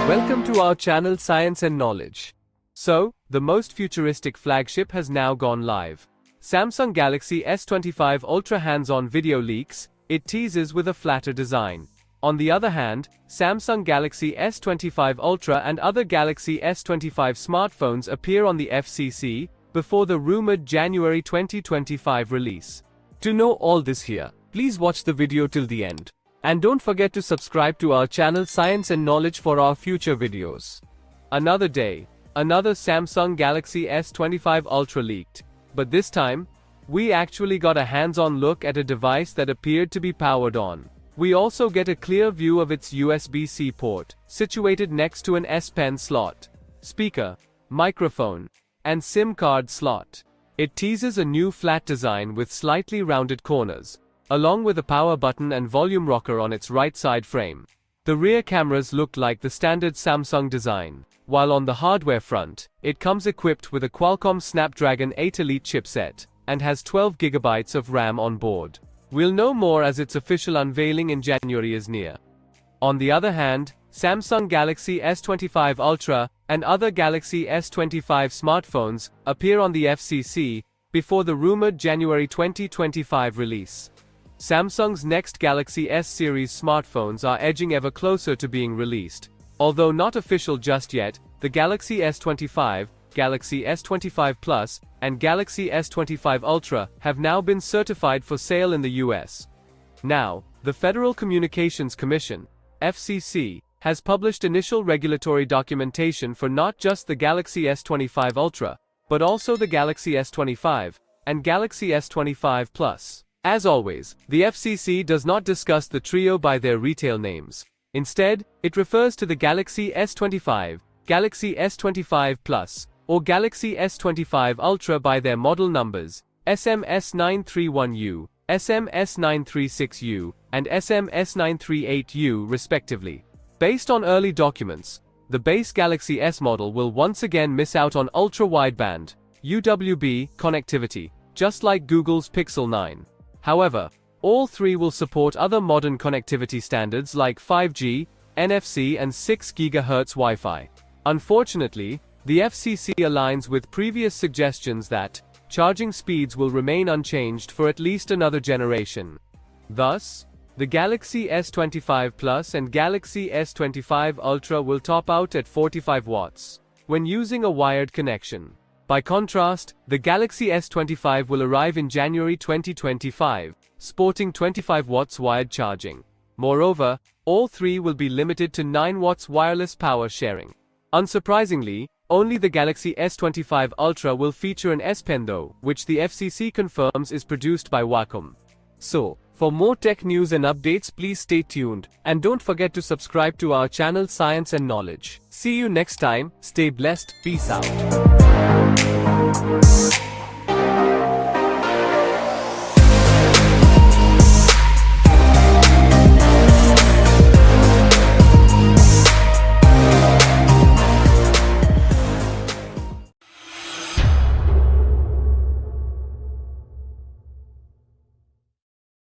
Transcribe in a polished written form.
Welcome to our channel Science and Knowledge. So, the most futuristic flagship has now gone live. Samsung Galaxy S25 Ultra hands-on video leaks. It teases with a flatter design. On the other hand, Samsung Galaxy S25 Ultra and other Galaxy S25 smartphones appear on the FCC before the rumored January 2025 release. To know all this here, please watch the video till the end. And don't forget to subscribe to our channel Science and Knowledge for our future videos. Another day, another Samsung Galaxy S25 Ultra leaked. But this time, we actually got a hands-on look at a device that appeared to be powered on. We also get a clear view of its USB-C port, situated next to an S Pen slot, speaker, microphone, and SIM card slot. It teases a new flat design with slightly rounded corners, along with a power button and volume rocker on its right side frame. The rear cameras look like the standard Samsung design, while on the hardware front, it comes equipped with a Qualcomm Snapdragon 8 Elite chipset, and has 12 GB of RAM on board. We'll know more as its official unveiling in January is near. On the other hand, Samsung Galaxy S25 Ultra and other Galaxy S25 smartphones appear on the FCC before the rumored January 2025 release. Samsung's next Galaxy S series smartphones are edging ever closer to being released. Although not official just yet, the Galaxy S25, Galaxy S25 Plus, and Galaxy S25 Ultra have now been certified for sale in the US. Now, the Federal Communications Commission, FCC, has published initial regulatory documentation for not just the Galaxy S25 Ultra, but also the Galaxy S25 and Galaxy S25 Plus. As always, the FCC does not discuss the trio by their retail names. Instead, it refers to the Galaxy S25, Galaxy S25 Plus, or Galaxy S25 Ultra by their model numbers, SM-S931U, SM-S936U, and SM-S938U respectively. Based on early documents, the base Galaxy S model will once again miss out on ultra-wideband, UWB, connectivity, just like Google's Pixel 9. However, all three will support other modern connectivity standards like 5G, NFC and 6 GHz Wi-Fi. Unfortunately, the FCC aligns with previous suggestions that charging speeds will remain unchanged for at least another generation. Thus, the Galaxy S25 Plus and Galaxy S25 Ultra will top out at 45 watts when using a wired connection. By contrast, the Galaxy S25 will arrive in January 2025, sporting 25 watts wired charging. Moreover, all three will be limited to 9 watts wireless power sharing. Unsurprisingly, only the Galaxy S25 Ultra will feature an S Pen though, which the FCC confirms is produced by Wacom. So, for more tech news and updates, please stay tuned, and don't forget to subscribe to our channel Science and Knowledge. See you next time, stay blessed, peace out.